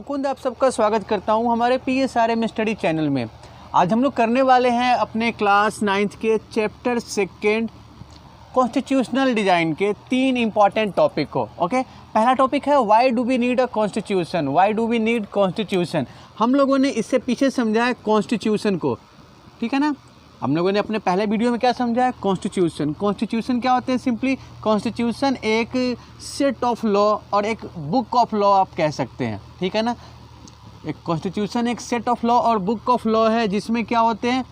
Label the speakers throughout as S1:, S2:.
S1: मुकुंद आप सबका स्वागत करता हूं हमारे PSRM स्टडी चैनल में। आज हम लोग करने वाले हैं अपने क्लास 9th के चैप्टर 2 कॉन्स्टिट्यूशनल डिज़ाइन के 3 इम्पॉर्टेंट टॉपिक को। ओके, पहला टॉपिक है why do we need a constitution. Why do we need constitution. हम लोगों ने इससे पीछे समझा है कॉन्स्टिट्यूशन को, ठीक है ना। हम लोगों ने अपने पहले वीडियो में क्या समझा है, कॉन्स्टिट्यूशन। कॉन्स्टिट्यूशन क्या होते हैं? सिंपली कॉन्स्टिट्यूशन एक सेट ऑफ लॉ और एक बुक ऑफ लॉ आप कह सकते हैं, ठीक है ना। एक कॉन्स्टिट्यूशन एक सेट ऑफ लॉ और बुक ऑफ लॉ है जिसमें क्या होते हैं,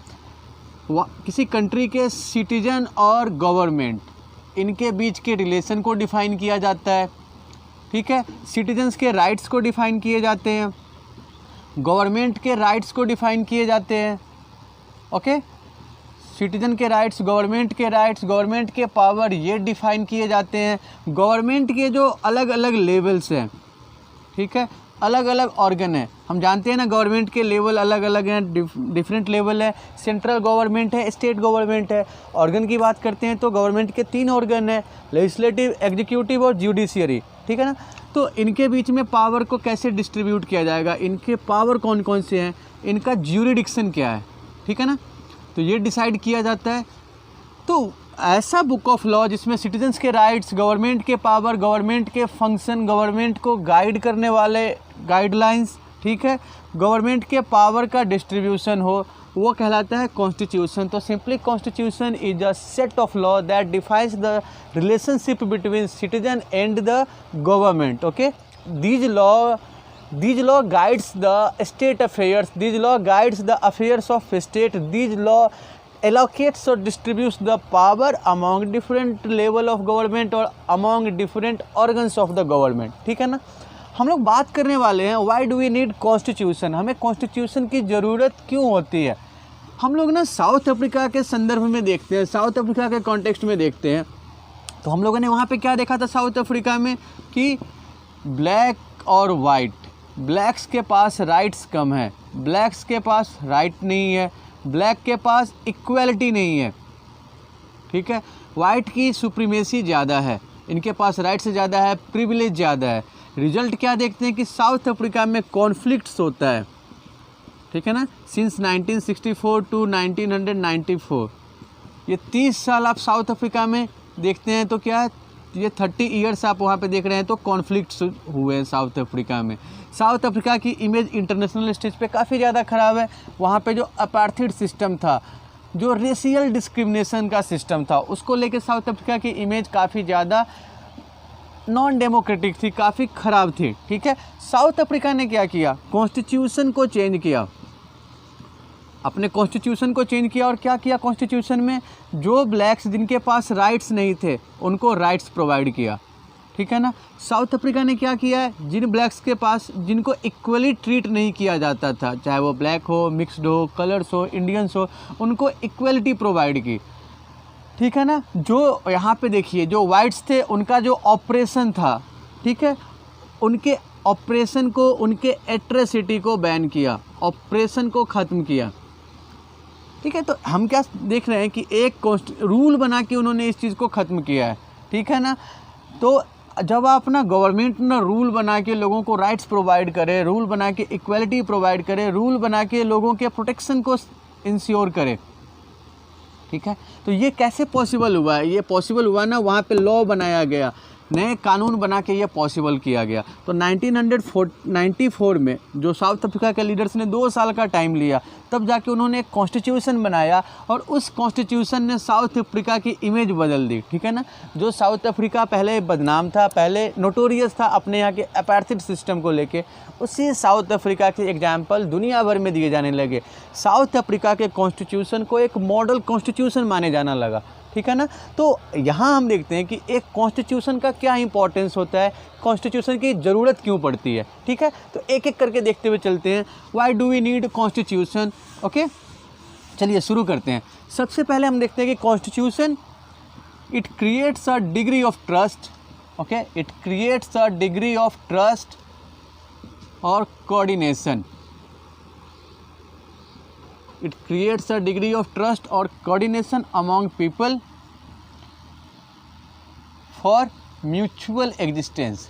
S1: किसी कंट्री के सिटीजन और गवर्नमेंट इनके बीच के रिलेशन को डिफ़ाइन किया जाता है, ठीक है। सिटीजन्स के राइट्स को डिफ़ाइन किए जाते हैं, गवर्नमेंट के राइट्स को डिफ़ाइन किए जाते हैं। ओके, सिटीजन के राइट्स, गवर्नमेंट के राइट्स, गवर्नमेंट के पावर ये डिफ़ाइन किए जाते हैं। गवर्नमेंट के जो अलग अलग लेवल्स हैं, ठीक है, अलग अलग ऑर्गन है। हम जानते हैं ना गवर्नमेंट के लेवल अलग अलग हैं, डिफरेंट लेवल है। सेंट्रल गवर्नमेंट है, स्टेट गवर्नमेंट है। ऑर्गन की बात करते हैं तो गवर्नमेंट के 3 ऑर्गन है, लेजिस्लेटिव, एग्जीक्यूटिव और जुडिशियरी, ठीक है ना। तो इनके बीच में पावर को कैसे डिस्ट्रीब्यूट किया जाएगा, इनके पावर कौन कौन से हैं, इनका ज्यूरिडिक्शन क्या है, ठीक है ना, तो ये डिसाइड किया जाता है। तो ऐसा बुक ऑफ लॉ जिसमें सिटीजन्स के राइट्स, गवर्नमेंट के पावर, गवर्नमेंट के फंक्शन, गवर्नमेंट को गाइड करने वाले गाइडलाइंस, ठीक है, गवर्नमेंट के पावर का डिस्ट्रीब्यूशन हो, वो कहलाता है कॉन्स्टिट्यूशन। तो simply constitution is a set of law that defines the relationship between citizen and the government. Okay, These law guides the state affairs. These law guides the affairs of state. These law allocates or distributes the power among different level of government और among different organs of the government, ठीक है ना। हम लोग बात करने वाले हैं why do we need constitution। हमें कॉन्स्टिट्यूशन की ज़रूरत क्यों होती है। हम लोग ना साउथ अफ्रीका के संदर्भ में देखते हैं, साउथ अफ्रीका के कॉन्टेक्स्ट में देखते हैं। तो हम लोगों ने वहाँ पे क्या देखा था साउथ अफ्रीका में कि ब्लैक और वाइट, ब्लैक्स के पास राइट्स कम है, ब्लैक्स के पास राइट नहीं है, ब्लैक के पास इक्वलिटी नहीं है, ठीक है। वाइट की सुप्रीमेसी ज़्यादा है, इनके पास राइट्स ज़्यादा है, प्रिविलेज ज़्यादा है। रिजल्ट क्या देखते हैं कि साउथ अफ्रीका में कॉन्फ्लिक्ट्स होता है, ठीक है ना। सिंस 1964 टू 1994 ये 30 साल आप साउथ अफ्रीका में देखते हैं तो क्या है, ये 30 ईयर्स आप वहाँ पे देख रहे हैं तो कॉन्फ्लिक्ट्स हुए हैं साउथ अफ्रीका में। साउथ अफ्रीका की इमेज इंटरनेशनल स्टेज पे काफ़ी ज़्यादा ख़राब है। वहाँ पे जो अपार्थाइड सिस्टम था, जो रेशियल डिस्क्रिमिनेशन का सिस्टम था, उसको लेके साउथ अफ्रीका की इमेज काफ़ी ज़्यादा नॉन डेमोक्रेटिक थी, काफ़ी ख़राब थी, ठीक है। साउथ अफ्रीका ने क्या किया, कॉन्स्टिट्यूशन को चेंज किया, अपने कॉन्स्टिट्यूशन को चेंज किया। और क्या किया कॉन्स्टिट्यूशन में, जो ब्लैक्स जिनके पास राइट्स नहीं थे उनको राइट्स प्रोवाइड किया, ठीक है ना। साउथ अफ्रीका ने क्या किया है, जिन ब्लैक्स के पास, जिनको इक्वली ट्रीट नहीं किया जाता था, चाहे वो ब्लैक हो, मिक्सड हो, कलर्स हो, इंडियंस हो, उनको इक्वलिटी प्रोवाइड की, ठीक है ना। जो यहाँ पे देखिए जो वाइट्स थे उनका जो ऑपरेशन था, ठीक है, उनके ऑपरेशन को, उनके एट्रेसिटी को बैन किया, ऑपरेशन को ख़त्म किया, ठीक है। तो हम क्या देख रहे हैं कि एक रूल बना के उन्होंने इस चीज़ को ख़त्म किया है, ठीक है ना। तो जब आप ना गवर्नमेंट ना रूल बना के लोगों को राइट्स प्रोवाइड करे, रूल बना के इक्वलिटी प्रोवाइड करे, रूल बना के लोगों के प्रोटेक्शन को इंश्योर करे, ठीक है, तो ये कैसे पॉसिबल हुआ है। ये पॉसिबल हुआ ना, वहाँ पे लॉ बनाया गया, नए कानून बना के ये पॉसिबल किया गया। तो 1994 में जो साउथ अफ्रीका के लीडर्स ने 2 साल का टाइम लिया, तब जाके उन्होंने एक कॉन्स्टिट्यूशन बनाया और उस कॉन्स्टिट्यूशन ने साउथ अफ्रीका की इमेज बदल दी, ठीक है ना। जो साउथ अफ्रीका पहले बदनाम था, पहले नोटोरियस था अपने यहाँ के अपार्थाइड सिस्टम को लेके, उसी साउथ अफ्रीका के एग्जाम्पल दुनिया भर में दिए जाने लगे। साउथ अफ्रीका के कॉन्स्टिट्यूशन को एक मॉडल कॉन्स्टिट्यूशन माने जाना लगा, ठीक है ना। तो यहाँ हम देखते हैं कि एक कॉन्स्टिट्यूशन का क्या इंपॉर्टेंस होता है, कॉन्स्टिट्यूशन की ज़रूरत क्यों पड़ती है, ठीक है। तो एक एक करके देखते हुए चलते हैं, why do we need constitution. Okay, चलिए शुरू करते हैं। सबसे पहले हम देखते हैं कि constitution it creates a degree of trust. Okay, it creates a degree of trust और coordination. It creates a degree of trust or coordination among people for mutual existence.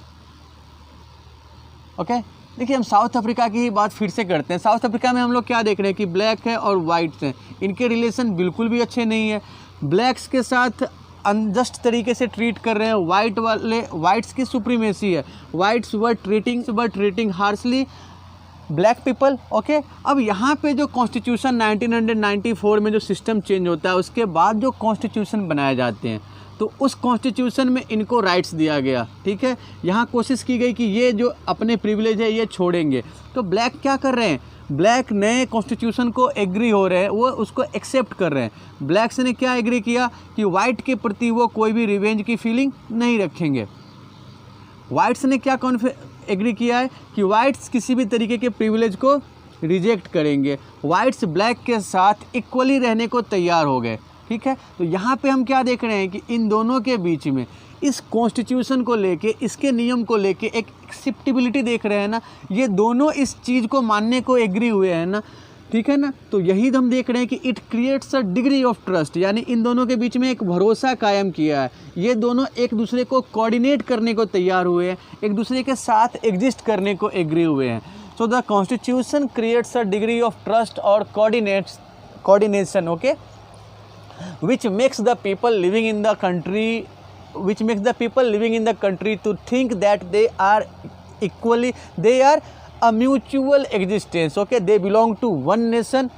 S1: Okay, देखिए हम साउथ अफ्रीका की ही बात फिर से करते हैं। South Africa में हम लोग क्या देख रहे हैं कि ब्लैक है और वाइट्स हैं, इनके रिलेशन बिल्कुल भी अच्छे नहीं है। ब्लैक्स के साथ अनजस्ट तरीके से ट्रीट कर रहे हैं, वाइट्स की सुप्रीमेसी है, whites were treating harshly black people. Okay, अब यहाँ पे जो कॉन्स्टिट्यूशन 1994 में जो सिस्टम चेंज होता है उसके बाद जो कॉन्स्टिट्यूशन बनाए जाते हैं तो उस कॉन्स्टिट्यूशन में इनको राइट्स दिया गया। ठीक है, यहाँ कोशिश की गई कि ये जो अपने प्रिविलेज है ये छोड़ेंगे। तो ब्लैक क्या कर रहे हैं, ब्लैक नए कॉन्स्टिट्यूशन को एग्री हो रहे हैं, वो उसको एक्सेप्ट कर रहे हैं। ब्लैक्स ने क्या एग्री किया कि वाइट के प्रति वो कोई भी रिवेंज की फीलिंग नहीं रखेंगे। वाइट्स ने क्या एग्री किया है कि वाइट्स किसी भी तरीके के प्रिविलेज को रिजेक्ट करेंगे। वाइट्स ब्लैक के साथ इक्वली रहने को तैयार हो गए। ठीक है, तो यहाँ पे हम क्या देख रहे हैं कि इन दोनों के बीच में इस कॉन्स्टिट्यूशन को लेके, इसके नियम को लेके एक एक्सेप्टेबिलिटी देख रहे हैं ना, ये दोनों इस चीज़ को मानने को एग्री हुए हैं ना। ठीक है ना, तो यही हम देख रहे हैं कि it creates a degree of trust, यानी इन दोनों के बीच में एक भरोसा कायम किया है। ये दोनों एक दूसरे को कोऑर्डिनेट करने को तैयार हुए हैं, एक दूसरे के साथ एग्जिस्ट करने को एग्री हुए हैं। So the constitution creates a degree of trust और coordination, okay, which makes the people living in the country to think that they are a mutual existence. Okay, they belong to one nation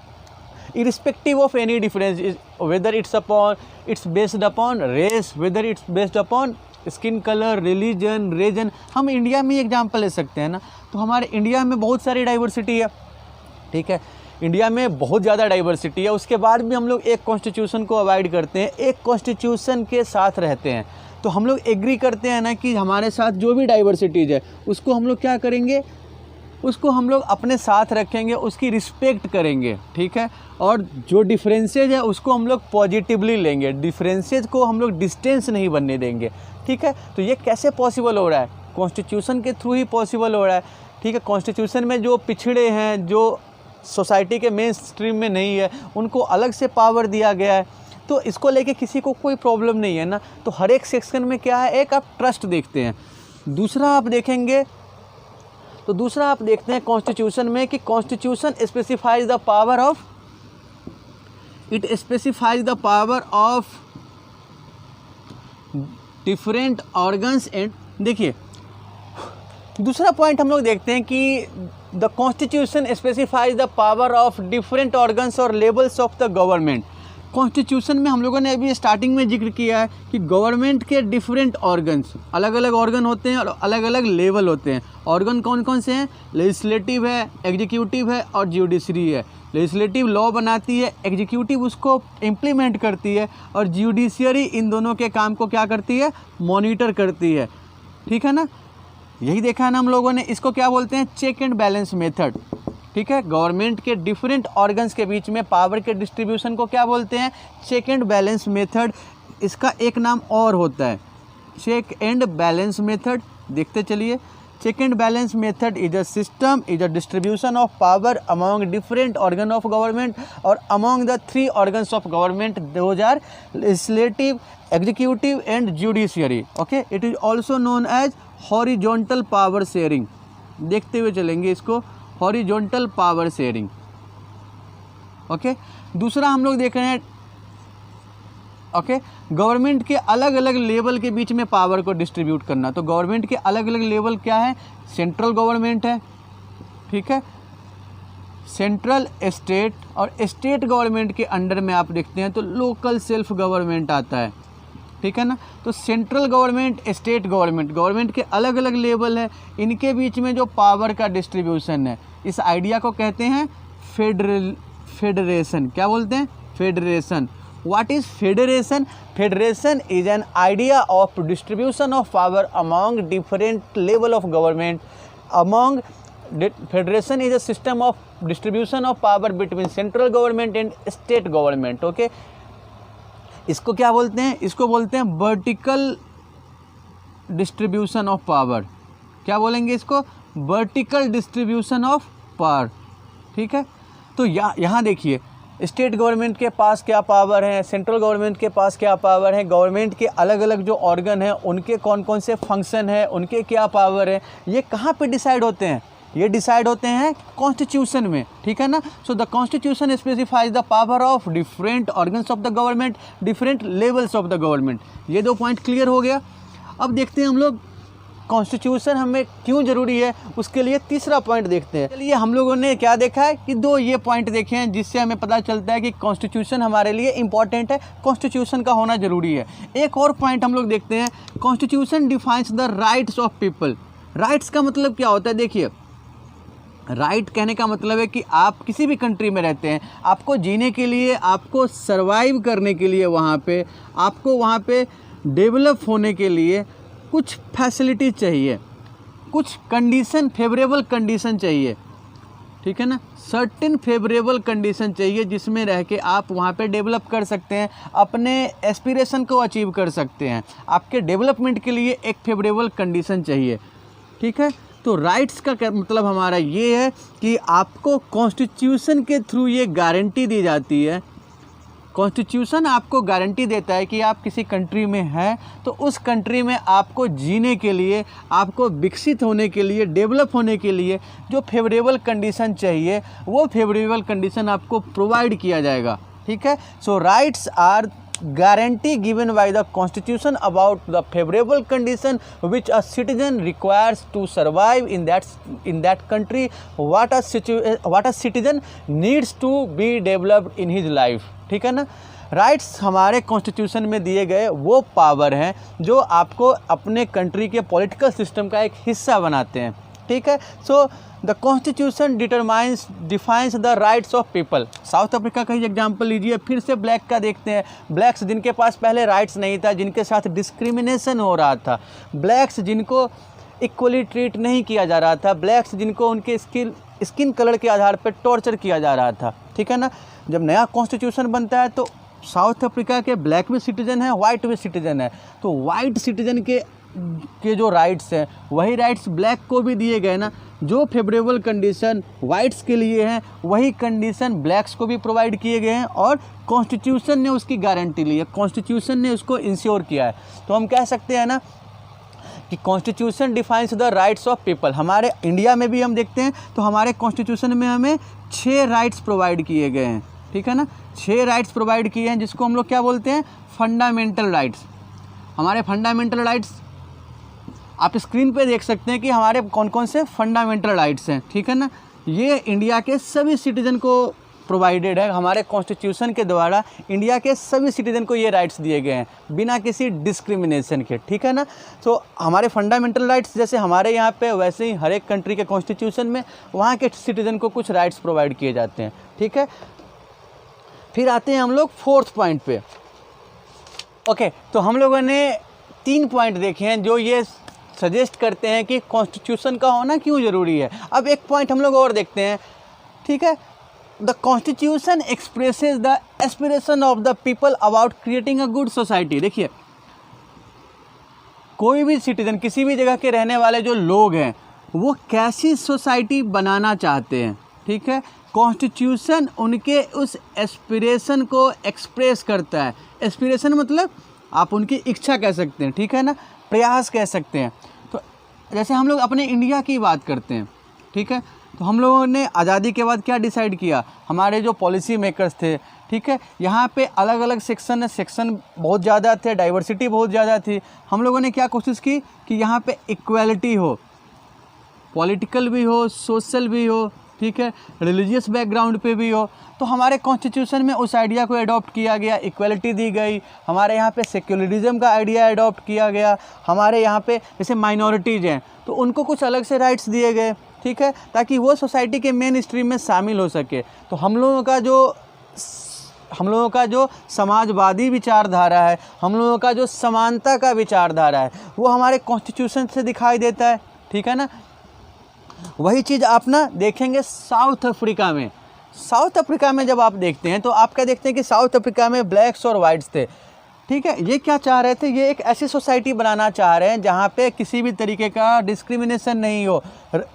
S1: irrespective of any difference, whether it's based upon race, whether it's based upon skin colour, religion. हम India में example ले सकते हैं ना, तो हमारे India में बहुत सारी डाइवर्सिटी है। ठीक है, इंडिया में बहुत ज़्यादा डाइवर्सिटी है, उसके बाद भी हम लोग एक कॉन्स्टिट्यूशन को अवॉइड करते हैं, एक कॉन्स्टिट्यूशन के साथ रहते हैं। तो हम लोग एग्री करते हैं ना कि हमारे साथ जो भी डाइवर्सिटीज़ है उसको हम लोग क्या करेंगे, उसको हम लोग अपने साथ रखेंगे, उसकी रिस्पेक्ट करेंगे। ठीक है, और जो डिफरेंसेज है उसको हम लोग पॉजिटिवली लेंगे, डिफरेंसेज को हम लोग डिस्टेंस नहीं बनने देंगे। ठीक है, तो ये कैसे पॉसिबल हो रहा है, कॉन्स्टिट्यूशन के थ्रू ही पॉसिबल हो रहा है। ठीक है, कॉन्स्टिट्यूशन में जो पिछड़े हैं, जो सोसाइटी के मेन स्ट्रीम में नहीं है, उनको अलग से पावर दिया गया है, तो इसको लेके किसी को कोई प्रॉब्लम नहीं है ना। तो हर एक सेक्शन में क्या है, एक आप ट्रस्ट देखते हैं। दूसरा आप देखते हैं कॉन्स्टिट्यूशन में कि constitution specifies the power of different organs and, देखिए दूसरा पॉइंट हम लोग देखते हैं कि the constitution specifies the power of different organs और levels of the government. Constitution में हम लोगों ने अभी स्टार्टिंग में जिक्र किया है कि गवर्नमेंट के डिफरेंट ऑर्गन्स, अलग अलग ऑर्गन होते हैं और अलग अलग लेवल होते हैं। ऑर्गन कौन कौन से हैं, लेजिस्लेटिव है, एग्जीक्यूटिव है और जुडिशरी है। लेजिस्लेटिव लॉ बनाती है, एग्जीक्यूटिव उसको इम्प्लीमेंट करती है और जुडिशरी इन दोनों के काम को क्या करती है, मॉनिटर करती है। ठीक है ना, यही देखा है ना हम लोगों ने, इसको क्या बोलते हैं, चेक एंड बैलेंस मेथड। ठीक है, गवर्नमेंट के डिफरेंट ऑर्गन्स के बीच में पावर के डिस्ट्रीब्यूशन को क्या बोलते हैं, चेक एंड बैलेंस मेथड। इसका एक नाम और होता है चेक एंड बैलेंस मेथड, देखते चलिए। Check and balance method is a distribution of power among different organ of government और among the 3 organs of government, those are legislative, executive and judiciary. Okay, it is also known as horizontal power sharing. देखते हुए चलेंगे इसको, horizontal power sharing. Okay, दूसरा हम लोग देख रहे हैं, ओके, गवर्नमेंट के अलग अलग लेवल के बीच में पावर को डिस्ट्रीब्यूट करना। तो गवर्नमेंट के अलग अलग लेवल क्या है, सेंट्रल गवर्नमेंट है, ठीक है, सेंट्रल, स्टेट, और स्टेट गवर्नमेंट के अंडर में आप देखते हैं तो लोकल सेल्फ गवर्नमेंट आता है। ठीक है ना, तो सेंट्रल गवर्नमेंट, स्टेट गवर्नमेंट के अलग अलग लेवल है, इनके बीच में जो पावर का डिस्ट्रीब्यूशन है, इस आइडिया को कहते हैं फेडरेशन। क्या बोलते हैं, federation. What is federation? Federation is an idea of distribution of power among different level of government. Federation is a system of distribution of power between central government and state government. Okay, इसको क्या बोलते हैं, इसको बोलते हैं vertical distribution of power. क्या बोलेंगे इसको, वर्टिकल डिस्ट्रीब्यूशन ऑफ पावर। ठीक है, तो यहाँ देखिए, स्टेट गवर्नमेंट के पास क्या पावर है, सेंट्रल गवर्नमेंट के पास क्या पावर है, गवर्नमेंट के अलग अलग जो ऑर्गन हैं उनके कौन कौन से फंक्शन है, उनके क्या पावर है, ये कहाँ पे डिसाइड होते हैं, ये डिसाइड होते हैं कॉन्स्टिट्यूशन में, ठीक है ना। सो the constitution specifies the power of different organs of the government, different levels of the government. ये 2 पॉइंट क्लियर हो गया। अब देखते हैं हम लोग कॉन्स्टिट्यूशन हमें क्यों ज़रूरी है, उसके लिए तीसरा पॉइंट देखते हैं। चलिए हम लोगों ने क्या देखा है कि 2 ये पॉइंट देखे हैं जिससे हमें पता चलता है कि कॉन्स्टिट्यूशन हमारे लिए इंपॉर्टेंट है, कॉन्स्टिट्यूशन का होना ज़रूरी है। एक और पॉइंट हम लोग देखते हैं, constitution defines the rights of people. Rights का मतलब क्या होता है, देखिए राइट कहने का मतलब है कि आप किसी भी कंट्री में रहते हैं, आपको जीने के लिए, आपको सर्वाइव करने के लिए आपको वहाँ पे डेवलप होने के लिए कुछ फैसिलिटी चाहिए, कुछ कंडीशन, फेवरेबल कंडीशन चाहिए, ठीक है ना। सर्टेन फेवरेबल कंडीशन चाहिए जिसमें रह के आप वहाँ पे डेवलप कर सकते हैं, अपने एस्पिरेशन को अचीव कर सकते हैं। आपके डेवलपमेंट के लिए एक फेवरेबल कंडीशन चाहिए, ठीक है। तो राइट्स का मतलब हमारा ये है कि आपको कॉन्स्टिट्यूशन के थ्रू ये गारंटी दी जाती है, कॉन्स्टिट्यूशन आपको गारंटी देता है कि आप किसी कंट्री में हैं तो उस कंट्री में आपको जीने के लिए, आपको विकसित होने के लिए, डेवलप होने के लिए जो फेवरेबल कंडीशन चाहिए वो फेवरेबल कंडीशन आपको प्रोवाइड किया जाएगा, ठीक है। So rights are guarantee given by the constitution about the favorable condition which a citizen requires to survive in that country, what a citizen needs to be developed in his life, ठीक है ना। Rights हमारे constitution में दिए गए वो power हैं जो आपको अपने कंट्री के पॉलिटिकल सिस्टम का एक हिस्सा बनाते हैं, ठीक है। सो the constitution defines the rights of people. South Africa का ही एग्जाम्पल लीजिए, फिर से ब्लैक का देखते हैं। ब्लैक्स जिनके पास पहले राइट्स नहीं था, जिनके साथ डिस्क्रिमिनेशन हो रहा था, ब्लैक्स जिनको इक्वली ट्रीट नहीं किया जा रहा था, ब्लैक्स जिनको उनके स्किन कलर के आधार पर टॉर्चर किया जा रहा था, ठीक है ना। जब नया कॉन्स्टिट्यूशन बनता है तो साउथ अफ्रीका के ब्लैक भी सिटीजन है, वाइट भी सिटीजन है, तो वाइट सिटीजन के जो राइट्स हैं वही राइट्स ब्लैक को भी दिए गए ना। जो फेवरेबल कंडीशन वाइट्स के लिए हैं वही कंडीशन ब्लैक्स को भी प्रोवाइड किए गए हैं और कॉन्स्टिट्यूशन ने उसकी गारंटी ली है, कॉन्स्टिट्यूशन ने उसको इंश्योर किया है। तो हम कह सकते हैं ना कि constitution defines the rights of people. हमारे इंडिया में भी हम देखते हैं तो हमारे कॉन्स्टिट्यूशन में हमें 6 राइट्स प्रोवाइड किए गए हैं, ठीक है ना। 6 राइट्स प्रोवाइड किए हैं जिसको हम लोग क्या बोलते हैं, फंडामेंटल राइट्स। हमारे फंडामेंटल राइट्स आप स्क्रीन पे देख सकते हैं कि हमारे कौन कौन से फंडामेंटल राइट्स हैं, ठीक है ना। ये इंडिया के सभी सिटीज़न को प्रोवाइडेड है, हमारे कॉन्स्टिट्यूशन के द्वारा इंडिया के सभी सिटीज़न को ये राइट्स दिए गए हैं बिना किसी डिस्क्रिमिनेशन के, ठीक है ना। तो हमारे फंडामेंटल राइट्स जैसे हमारे यहाँ पे वैसे ही हर एक कंट्री के कॉन्स्टिट्यूशन में वहाँ के सिटीज़न को कुछ राइट्स प्रोवाइड किए जाते हैं, ठीक है। फिर आते हैं हम लोग 4th पॉइंट पे। ओके, तो हम लोगों ने 3 पॉइंट देखे हैं जो ये सजेस्ट करते हैं कि कॉन्स्टिट्यूशन का होना क्यों ज़रूरी है। अब एक पॉइंट हम लोग और देखते हैं, ठीक है। The constitution expresses the aspiration of the people about creating a good society. देखिए कोई भी सिटीजन, किसी भी जगह के रहने वाले जो लोग हैं वो कैसी सोसाइटी बनाना चाहते हैं, ठीक है। कॉन्स्टिट्यूशन उनके उस एस्पिरेशन को एक्सप्रेस करता है। एस्पिरेशन मतलब आप उनकी इच्छा कह सकते हैं, ठीक है ना, प्रयास कह सकते हैं। तो जैसे हम लोग अपने इंडिया की बात करते हैं, ठीक है, तो हम लोगों ने आज़ादी के बाद क्या डिसाइड किया, हमारे जो पॉलिसी मेकर्स थे, ठीक है, यहाँ पे अलग अलग सेक्शन बहुत ज़्यादा थे, डाइवर्सिटी बहुत ज़्यादा थी। हम लोगों ने क्या कोशिश की कि यहाँ पे इक्वालिटी हो, पॉलिटिकल भी हो, सोशल भी हो, ठीक है, रिलीजियस बैकग्राउंड पे भी हो। तो हमारे कॉन्स्टिट्यूशन में उस आइडिया को अडॉप्ट किया गया, इक्वलिटी दी गई। हमारे यहाँ पे सेक्युलरिज्म का आइडिया अडॉप्ट किया गया। हमारे यहाँ पे जैसे माइनॉरिटीज़ हैं तो उनको कुछ अलग से राइट्स दिए गए, ठीक है, ताकि वो सोसाइटी के मेन स्ट्रीम में शामिल हो सके। तो हम लोगों का जो समाजवादी विचारधारा है, हम लोगों का जो समानता का विचारधारा है वो हमारे कॉन्स्टिट्यूशन से दिखाई देता है, ठीक है ना। वही चीज़ आप ना देखेंगे साउथ अफ्रीका में। साउथ अफ्रीका में जब आप देखते हैं तो आप क्या देखते हैं कि साउथ अफ्रीका में ब्लैक्स और वाइट्स थे, ठीक है। ये क्या चाह रहे थे, ये एक ऐसी सोसाइटी बनाना चाह रहे हैं जहाँ पे किसी भी तरीके का डिस्क्रिमिनेशन नहीं हो,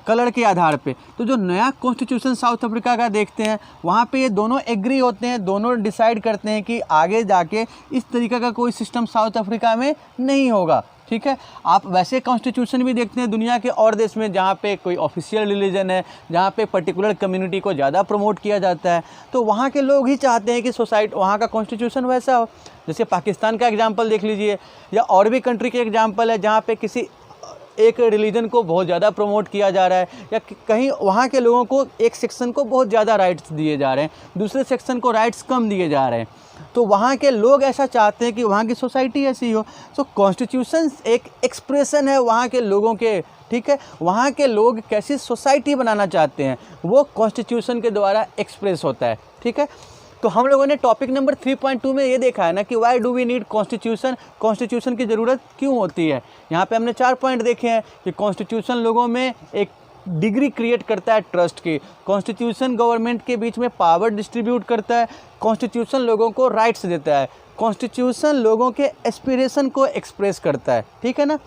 S1: कलर के आधार पे। तो जो नया कॉन्स्टिट्यूशन साउथ अफ्रीका का देखते हैं वहाँ पे ये दोनों एग्री होते हैं, दोनों डिसाइड करते हैं कि आगे जाके इस तरीके का कोई सिस्टम साउथ अफ्रीका में नहीं होगा। ठीक है, आप वैसे कॉन्स्टिट्यूशन भी देखते हैं दुनिया के और देश में जहाँ पे कोई ऑफिशियल रिलीजन है, जहाँ पे पर्टिकुलर कम्युनिटी को ज़्यादा प्रमोट किया जाता है, तो वहाँ के लोग ही चाहते हैं कि सोसाइटी वहाँ का कॉन्स्टिट्यूशन वैसा हो। जैसे पाकिस्तान का एग्जांपल देख लीजिए, या और भी कंट्री के एग्जांपल है जहाँ पे किसी एक रिलीजन को बहुत ज़्यादा प्रमोट किया जा रहा है, या कहीं वहाँ के लोगों को एक सेक्शन को बहुत ज़्यादा राइट्स दिए जा रहे हैं, दूसरे सेक्शन को राइट्स कम दिए जा रहे हैं। तो वहाँ के लोग ऐसा चाहते हैं कि वहाँ की सोसाइटी ऐसी हो। सो कॉन्स्टिट्यूशन एक एक्सप्रेशन है वहाँ के लोगों के। ठीक है, वहाँ के लोग कैसी सोसाइटी बनाना चाहते हैं वो कॉन्स्टिट्यूशन के द्वारा एक्सप्रेस होता है। ठीक है, तो हम लोगों ने टॉपिक नंबर 3.2 में ये देखा है ना कि why do we need constitution, constitution की ज़रूरत क्यों होती है। यहाँ पे हमने 4 पॉइंट देखे हैं कि कॉन्स्टिट्यूशन लोगों में एक डिग्री क्रिएट करता है ट्रस्ट की, कॉन्स्टिट्यूशन गवर्नमेंट के बीच में पावर डिस्ट्रीब्यूट करता है, कॉन्स्टिट्यूशन लोगों को राइट्स देता है, कॉन्स्टिट्यूशन लोगों के एस्पिरेशन को एक्सप्रेस करता है। ठीक है ना।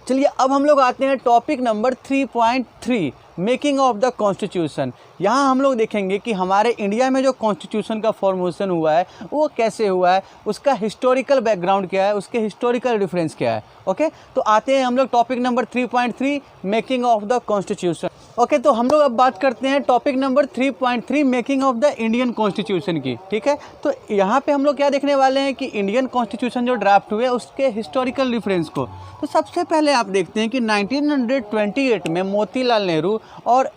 S1: चलिए अब हम लोग आते हैं topic number 3.3 making of the constitution. यहाँ हम लोग देखेंगे कि हमारे इंडिया में जो कॉन्स्टिट्यूशन का फॉर्मेशन हुआ है वो कैसे हुआ है, उसका हिस्टोरिकल बैकग्राउंड क्या है, उसके हिस्टोरिकल रेफरेंस क्या है। ओके, तो आते हैं हम लोग topic number 3.3 making of the constitution. Okay, तो हम लोग अब बात करते हैं topic number 3.3 making of the Indian constitution की। ठीक है, तो यहाँ पे हम लोग क्या देखने वाले हैं कि इंडियन कॉन्स्टिट्यूशन जो ड्राफ्ट हुए उसके हिस्टोरिकल रेफरेंस को। तो सबसे पहले आप देखते हैं कि 1928 में मोतीलाल नेहरू और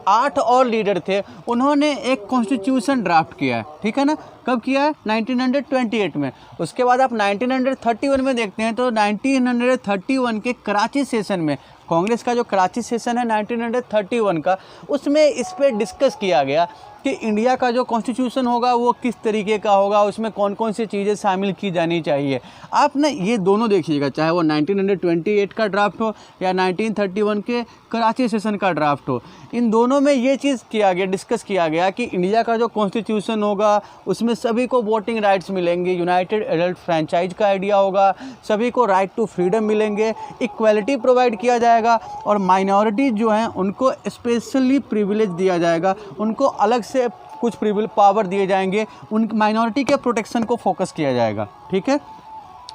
S1: 8 और लीडर थे, उन्होंने एक कॉन्स्टिट्यूशन ड्राफ्ट किया है। ठीक है ना, कब किया है? 1928 में। उसके बाद आप 1931 में देखते हैं तो 1931 के कराची सेशन में, कांग्रेस का जो कराची सेशन है 1931 का, उसमें इस पर डिस्कस किया गया कि इंडिया का जो कॉन्स्टिट्यूशन होगा वो किस तरीके का होगा, उसमें कौन कौन सी चीज़ें शामिल की जानी चाहिए। आप ना ये दोनों देखिएगा, चाहे वो 1928 का ड्राफ्ट हो या 1931 के कराची सेशन का ड्राफ्ट हो, इन दोनों में ये चीज़ किया गया, डिस्कस किया गया कि इंडिया का जो कॉन्स्टिट्यूशन होगा उसमें सभी को वोटिंग राइट्स मिलेंगे, यूनाइटेड एडल्ट फ्रेंचाइज का आइडिया होगा, सभी को राइट टू फ्रीडम मिलेंगे, इक्वालिटी प्रोवाइड किया जाएगा, और माइनॉरिटीज जो हैं उनको स्पेशली प्रिविलेज दिया जाएगा, उनको अलग से कुछ पावर दिए जाएंगे, उन माइनॉरिटी के प्रोटेक्शन को फोकस किया जाएगा। ठीक है,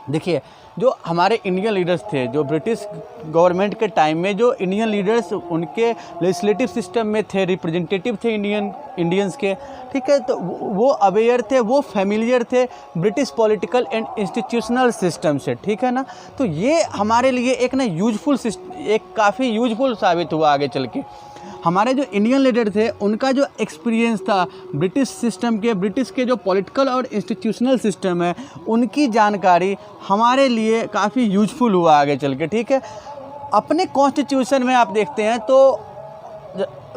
S1: देखिए जो हमारे इंडियन लीडर्स थे, जो ब्रिटिश गवर्नमेंट के टाइम में जो इंडियन लीडर्स उनके लेजिस्लेटिव सिस्टम में थे, रिप्रेजेंटेटिव थे इंडियंस के। ठीक है, तो वो अवेयर थे, वो फैमिलियर थे British political and institutional system से। ठीक है ना, तो ये हमारे लिए एक ना यूजफुल एक काफ़ी यूजफुल साबित हुआ आगे चल के। हमारे जो इंडियन लीडर थे उनका जो एक्सपीरियंस था ब्रिटिश सिस्टम के, ब्रिटिश के जो पॉलिटिकल और इंस्टीट्यूशनल सिस्टम है, उनकी जानकारी हमारे लिए काफ़ी यूजफुल हुआ आगे चल के। ठीक है, अपने कॉन्स्टिट्यूशन में आप देखते हैं तो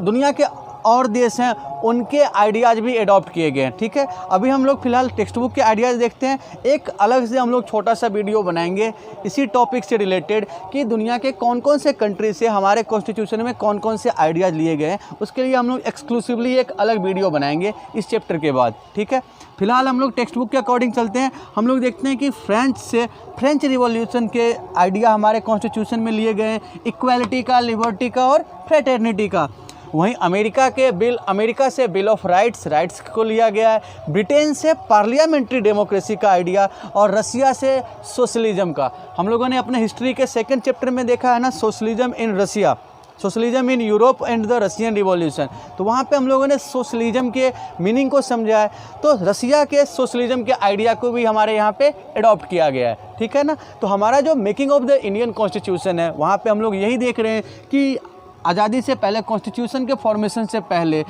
S1: दुनिया के और देश हैं उनके आइडियाज़ भी अडॉप्ट किए गए हैं। ठीक है, अभी हम लोग फ़िलहाल टेक्स्ट बुक के आइडियाज़ देखते हैं, एक अलग से हम लोग छोटा सा वीडियो बनाएंगे इसी टॉपिक से रिलेटेड कि दुनिया के कौन कौन से कंट्री से हमारे कॉन्स्टिट्यूशन में कौन कौन से आइडियाज़ लिए गए हैं। उसके लिए हम लोग एक्सक्लूसिवली एक अलग वीडियो बनाएंगे इस चैप्टर के बाद। ठीक है, फिलहाल हम लोग टेक्स्ट बुक के अकॉर्डिंग चलते हैं। हम लोग देखते हैं कि फ्रेंच रिवॉल्यूशन के आइडिया हमारे कॉन्स्टिट्यूशन में लिए गए हैं, इक्वालिटी का, लिबर्टी का और फ्रेटर्निटी का। वहीं अमेरिका से बिल ऑफ राइट्स को लिया गया है, ब्रिटेन से पार्लियामेंट्री डेमोक्रेसी का आइडिया, और रसिया से सोशलिज्म का। हम लोगों ने अपने हिस्ट्री के सेकंड चैप्टर में देखा है ना, socialism in Russia, socialism in Europe and the Russian revolution. तो वहाँ पे हम लोगों ने सोशलिज्म के मीनिंग को समझा है, तो रसिया के सोशलिज्म के आइडिया को भी हमारे यहाँ पे अडॉप्ट किया गया है। ठीक है ना, तो हमारा जो making of the Indian constitution है वहाँ पे हम लोग यही देख रहे हैं कि आज़ादी से पहले, कॉन्स्टिट्यूशन के फॉर्मेशन से पहले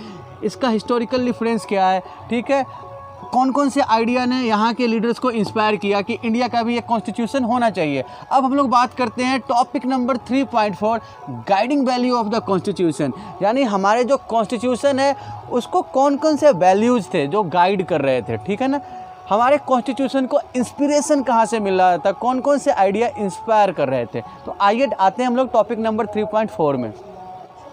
S1: इसका हिस्टोरिकल रेफरेंस क्या है। ठीक है, कौन कौन से आइडिया ने यहाँ के लीडर्स को इंस्पायर किया कि इंडिया का भी एक कॉन्स्टिट्यूशन होना चाहिए। अब हम लोग बात करते हैं topic number 3.4 guiding value of the constitution, यानी हमारे जो कॉन्स्टिट्यूशन है उसको कौन कौन से वैल्यूज़ थे जो गाइड कर रहे थे। ठीक है ना, हमारे कॉन्स्टिट्यूशन को इंस्पिरेशन कहाँ से मिल रहा था, कौन कौन से आइडिया इंस्पायर कर रहे थे। तो आइए आते हैं हम लोग टॉपिक नंबर 3.4 में।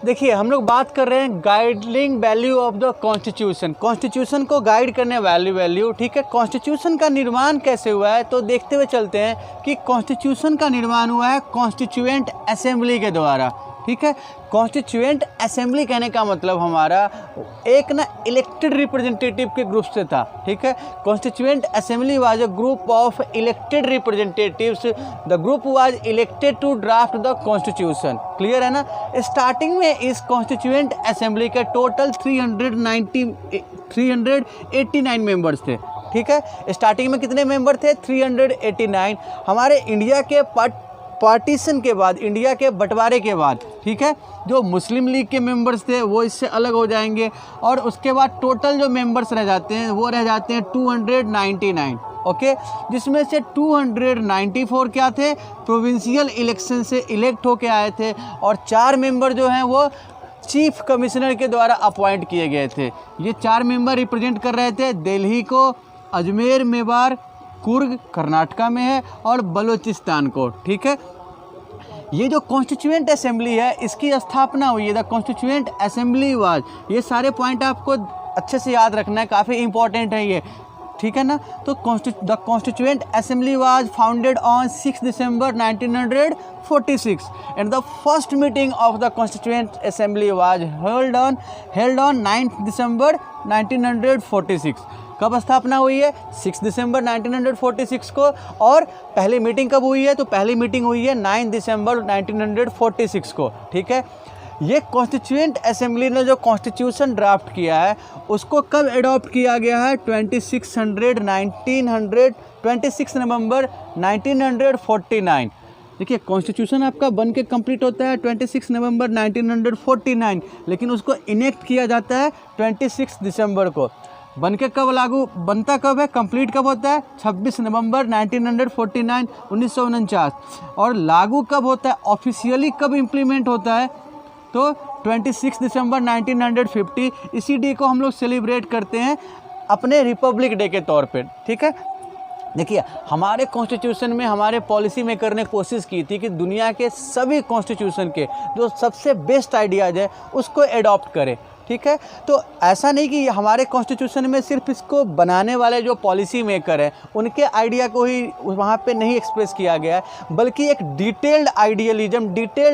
S1: देखिए हम लोग बात कर रहे हैं guiding value of the constitution, constitution को गाइड करने वाली वैल्यू। ठीक है, कॉन्स्टिट्यूशन का निर्माण कैसे हुआ है तो देखते हुए चलते हैं कि कॉन्स्टिट्यूशन का निर्माण हुआ है कॉन्स्टिट्यूएंट असेंबली के द्वारा। ठीक है। कॉन्स्टिट्यूएंट असेंबली कहने का मतलब हमारा एक ना इलेक्टेड रिप्रेजेंटेटिव के ग्रुप से था, ठीक है। Constituent assembly was a group of elected representatives, the group was elected to draft the constitution. Clear है ना। स्टार्टिंग में इस कॉन्स्टिट्यूएंट असेंबली के टोटल 389 मेंबर्स थे, ठीक है। स्टार्टिंग में कितने मेंबर थे? 389। हमारे इंडिया के पार्टीशन के बाद, इंडिया के बंटवारे के बाद, ठीक है, जो मुस्लिम लीग के मेंबर्स थे वो इससे अलग हो जाएंगे और उसके बाद टोटल जो मेंबर्स रह जाते हैं वो रह जाते हैं 299, ओके। जिसमें से 294 क्या थे? प्रोविंशियल इलेक्शन से इलेक्ट होके आए थे और 4 मेंबर जो हैं वो चीफ कमिश्नर के द्वारा अपॉइंट किए गए थे। ये 4 मेंबर रिप्रेजेंट कर रहे थे दिल्ली को, अजमेर, मेवाड़, कुर्ग कर्नाटका में है और बलूचिस्तान को, ठीक है। ये जो कॉन्स्टिट्यूएंट असेंबली है इसकी स्थापना हुई है, द कॉन्स्टिट्यूएंट असेंबली वाज, ये सारे पॉइंट आपको अच्छे से याद रखना है, काफ़ी इंपॉर्टेंट है ये, ठीक है ना। तो the constituent assembly was founded on 6 December 1946 and the first meeting of the constituent assembly was held on 9 दिसंबर 1946। कब स्थापना हुई है? 6 दिसंबर 1946 को। और पहली मीटिंग कब हुई है? तो पहली मीटिंग हुई है 9 दिसंबर 1946 को, ठीक है। ये कॉन्स्टिट्यूएंट असेंबली ने जो कॉन्स्टिट्यूशन ड्राफ्ट किया है उसको कब एडॉप्ट किया गया है? 26 नवंबर 1949। देखिए कॉन्स्टिट्यूशन आपका बन के कंप्लीट होता है 26 नवंबर 1949, लेकिन उसको इनेक्ट किया जाता है 26 दिसंबर को। बन के कब लागू बनता कब है, कंप्लीट कब होता है? 26 नवंबर 1949। और लागू कब होता है, ऑफिशियली कब इम्प्लीमेंट होता है? तो 26 दिसंबर 1950। इसी डे को हम लोग सेलिब्रेट करते हैं अपने रिपब्लिक डे के तौर पे, ठीक है। देखिए हमारे कॉन्स्टिट्यूशन में हमारे पॉलिसी मेकर ने कोशिश की थी कि दुनिया के सभी कॉन्स्टिट्यूशन के जो सबसे बेस्ट आइडियाज़ है उसको एडॉप्ट करें, ठीक है। तो ऐसा नहीं कि हमारे कॉन्स्टिट्यूशन में सिर्फ इसको बनाने वाले जो पॉलिसी मेकर हैं उनके आइडिया को ही वहाँ पे नहीं एक्सप्रेस किया गया है, बल्कि एक डिटेल्ड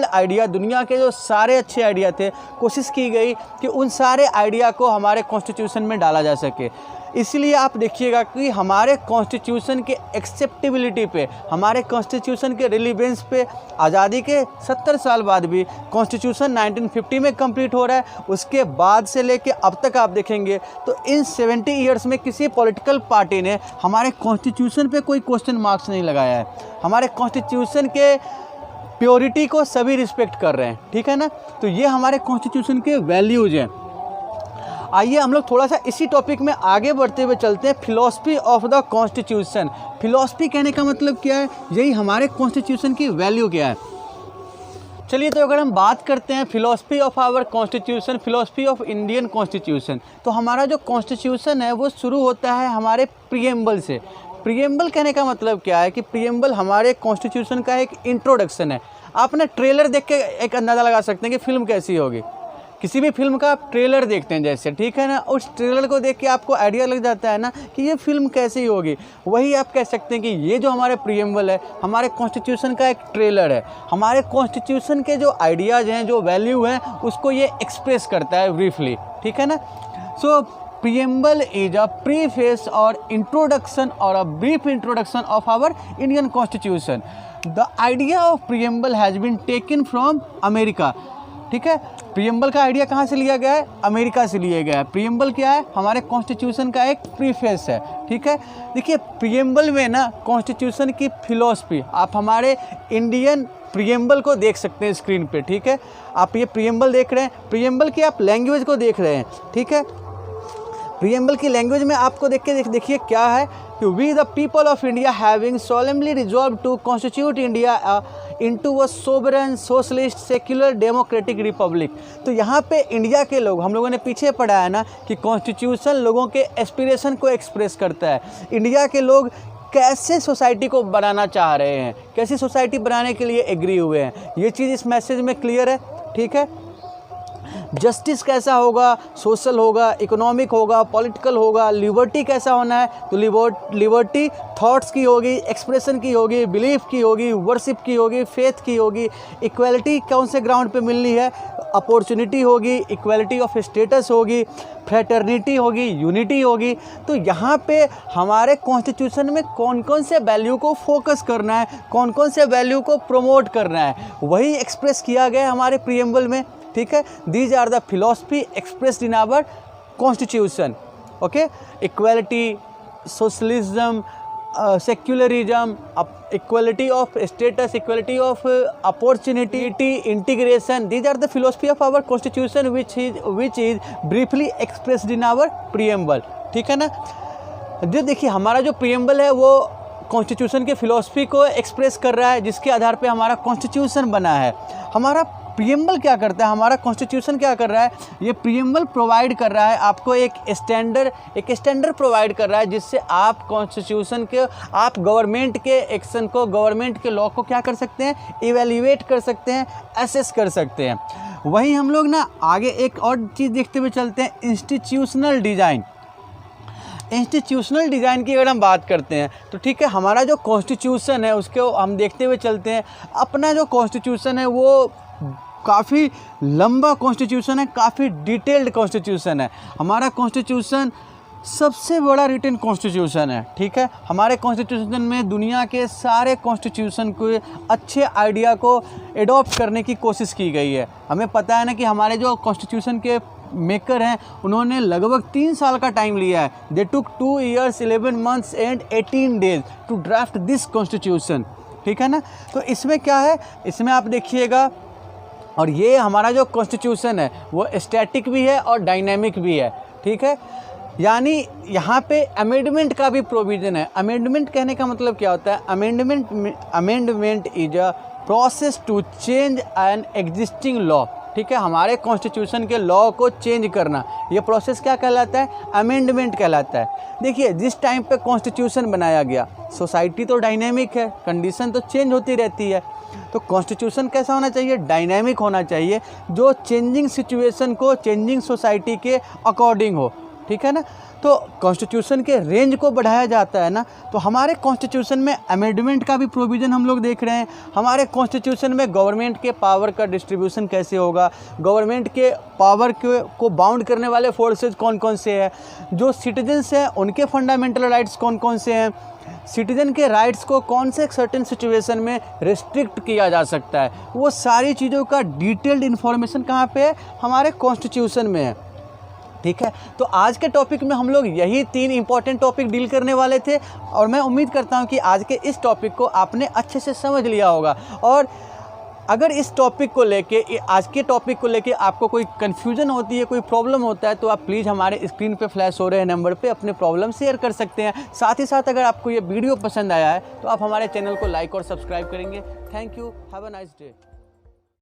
S1: आइडिया दुनिया के जो सारे अच्छे आइडिया थे, कोशिश की गई कि उन सारे आइडिया को हमारे कॉन्स्टिट्यूशन में डाला जा सके। इसलिए आप देखिएगा कि हमारे कॉन्स्टिट्यूशन के एक्सेप्टेबिलिटी पे, हमारे कॉन्स्टिट्यूशन के रिलीवेंस पे आज़ादी के 70 साल बाद भी कॉन्स्टिट्यूशन 1950 में कंप्लीट हो रहा है। उसके बाद से लेके अब तक आप देखेंगे तो इन 70 ईयर्स में किसी पॉलिटिकल पार्टी ने हमारे कॉन्स्टिट्यूशन पे कोई क्वेश्चन मार्क्स नहीं लगाया है। हमारे कॉन्स्टिट्यूशन के प्योरिटी को सभी रिस्पेक्ट कर रहे हैं, ठीक है ना। तो ये हमारे कॉन्स्टिट्यूशन के वैल्यूज़ हैं। आइए हम लोग थोड़ा सा इसी टॉपिक में आगे बढ़ते हुए चलते हैं। Philosophy of the constitution. Philosophy कहने का मतलब क्या है? यही हमारे कॉन्स्टिट्यूशन की वैल्यू क्या है। चलिए तो अगर हम बात करते हैं philosophy of our constitution, philosophy of Indian constitution, तो हमारा जो कॉन्स्टिट्यूशन है वो शुरू होता है हमारे प्रीएम्बल से। प्रीएम्बल कहने का मतलब क्या है कि प्रीएम्बल हमारे कॉन्स्टिट्यूशन का एक इंट्रोडक्शन है। आप ना ट्रेलर देख के एक अंदाज़ा लगा सकते हैं कि फ़िल्म कैसी होगी। किसी भी फिल्म का आप ट्रेलर देखते हैं जैसे, ठीक है ना, उस ट्रेलर को देख के आपको आइडिया लग जाता है ना कि ये फिल्म कैसी होगी। वही आप कह सकते हैं कि ये जो हमारे प्रीएम्बल है हमारे कॉन्स्टिट्यूशन का एक ट्रेलर है। हमारे कॉन्स्टिट्यूशन के जो आइडियाज़ हैं, जो वैल्यू हैं, उसको ये एक्सप्रेस करता है ब्रीफली, ठीक है ना। So preamble is a preface और इंट्रोडक्शन और a brief introduction of our Indian constitution. The idea of preamble has been taken from America, ठीक है। प्रीएम्बल का आइडिया कहाँ से लिया गया है? अमेरिका से लिया गया है। प्रीएम्बल क्या है? हमारे कॉन्स्टिट्यूशन का एक प्रीफेस है, ठीक है। देखिए प्रीएम्बल में ना कॉन्स्टिट्यूशन की फिलॉसफी, आप हमारे इंडियन प्रीएम्बल को देख सकते हैं स्क्रीन पे, ठीक है। आप ये प्रीएम्बल देख रहे हैं, प्रीएम्बल की आप लैंग्वेज को देख रहे हैं, ठीक है। प्रीएम्बल की लैंग्वेज में आपको देखिए क्या है कि we the people of India having solemnly resolve to constitute India into a sovereign socialist secular democratic republic. तो यहाँ पे इंडिया के लोग, हम लोगों ने पीछे पढ़ा है ना कि कॉन्स्टिट्यूशन लोगों के एस्पिरेशन को एक्सप्रेस करता है। इंडिया के लोग कैसे सोसाइटी को बनाना चाह रहे हैं, कैसी सोसाइटी बनाने के लिए एग्री हुए हैं, ये चीज़ इस मैसेज में क्लियर है, ठीक है। जस्टिस कैसा होगा, सोशल होगा, इकोनॉमिक होगा, पॉलिटिकल होगा, लिबर्टी कैसा होना है, तो लिबर्टी थॉट्स की होगी, एक्सप्रेशन की होगी, बिलीफ की होगी, वर्शिप की होगी, फेथ की होगी। इक्वलिटी कौन से ग्राउंड पे मिलनी है, अपॉर्चुनिटी होगी, इक्वलिटी ऑफ स्टेटस होगी, फ्रेटर्निटी होगी, यूनिटी होगी। तो यहाँ पे हमारे कॉन्स्टिट्यूशन में कौन कौन से वैल्यू को फोकस करना है, कौन कौन से वैल्यू को प्रमोट करना है, वही एक्सप्रेस किया गया है हमारे प्रीएम्बल में। ठीक है, these are the philosophy expressed in our constitution. Okay, equality, socialism, secularism, equality of status, equality of opportunity, integration, these are the philosophy of our constitution which is briefly expressed in our preamble। ठीक है ना। जो देखिए हमारा जो preamble है वो constitution के फिलॉसफी को एक्सप्रेस कर रहा है, जिसके आधार पे हमारा कॉन्स्टिट्यूशन बना है। हमारा प्रीएम्बल क्या करता है, हमारा कॉन्स्टिट्यूशन क्या कर रहा है, ये प्रीएम्बल प्रोवाइड कर रहा है आपको एक स्टैंडर्ड प्रोवाइड कर रहा है, जिससे आप कॉन्स्टिट्यूशन के, आप गवर्नमेंट के एक्शन को, गवर्नमेंट के लॉ को क्या कर सकते हैं, इवेल्युएट कर सकते हैं, असेस कर सकते हैं। वहीं हम लोग ना आगे एक और चीज़ देखते हुए चलते हैं, इंस्टीट्यूशनल डिज़ाइन। इंस्टीट्यूशनल डिज़ाइन की अगर हम बात करते हैं तो ठीक है, हमारा जो कॉन्स्टिट्यूशन है उसको हम देखते हुए चलते हैं। अपना जो कॉन्स्टिट्यूशन है वो काफ़ी लंबा कॉन्स्टिट्यूशन है, काफ़ी डिटेल्ड कॉन्स्टिट्यूशन है। हमारा कॉन्स्टिट्यूशन सबसे बड़ा रिटन कॉन्स्टिट्यूशन है। ठीक है, हमारे कॉन्स्टिट्यूशन में दुनिया के सारे कॉन्स्टिट्यूशन को अच्छे आइडिया को एडॉप्ट करने की कोशिश की गई है। हमें पता है ना कि हमारे जो कॉन्स्टिट्यूशन के मेकर हैं उन्होंने लगभग 3 साल का टाइम लिया है। They took 2 years 11 months and 18 days to draft this constitution. ठीक है ना। तो इसमें क्या है, इसमें आप देखिएगा, और ये हमारा जो कॉन्स्टिट्यूशन है वो स्टैटिक भी है और डायनेमिक भी है। ठीक है, यानी यहाँ पे अमेंडमेंट का भी प्रोविज़न है। अमेंडमेंट कहने का मतलब क्या होता है, amendment is a process to change an existing law. ठीक है, हमारे कॉन्स्टिट्यूशन के लॉ को चेंज करना, ये प्रोसेस क्या कहलाता है, अमेंडमेंट कहलाता है। देखिए जिस टाइम पे कॉन्स्टिट्यूशन बनाया गया, सोसाइटी तो डायनेमिक है, कंडीशन तो चेंज होती रहती है। तो कॉन्स्टिट्यूशन कैसा होना चाहिए, डायनेमिक होना चाहिए, जो चेंजिंग सिचुएशन को, चेंजिंग सोसाइटी के अकॉर्डिंग हो। ठीक है ना। तो कॉन्स्टिट्यूशन के रेंज को बढ़ाया जाता है ना। तो हमारे कॉन्स्टिट्यूशन में अमेंडमेंट का भी प्रोविज़न हम लोग देख रहे हैं। हमारे कॉन्स्टिट्यूशन में गवर्नमेंट के पावर का डिस्ट्रीब्यूशन कैसे होगा, गवर्नमेंट के पावर को बाउंड करने वाले फोर्सेज कौन कौन से हैं, जो सिटीजन्स हैं उनके फंडामेंटल राइट्स कौन कौन से हैं, सिटीजन के राइट्स को कौन से सर्टेन सिचुएशन में रिस्ट्रिक्ट किया जा सकता है, वो सारी चीज़ों का डिटेल्ड इन्फॉर्मेशन कहाँ पे है, हमारे कॉन्स्टिट्यूशन में है। ठीक है, तो आज के टॉपिक में हम लोग यही 3 इंपॉर्टेंट टॉपिक डील करने वाले थे, और मैं उम्मीद करता हूं कि आज के इस टॉपिक को आपने अच्छे से समझ लिया होगा। और अगर इस टॉपिक को लेके, आज के टॉपिक को लेके आपको कोई कन्फ्यूजन होती है, कोई प्रॉब्लम होता है, तो आप प्लीज़ हमारे स्क्रीन पे फ्लैश हो रहे नंबर पे अपने प्रॉब्लम शेयर कर सकते हैं। साथ ही साथ अगर आपको ये वीडियो पसंद आया है तो आप हमारे चैनल को लाइक और सब्सक्राइब करेंगे। Thank you, have a nice day.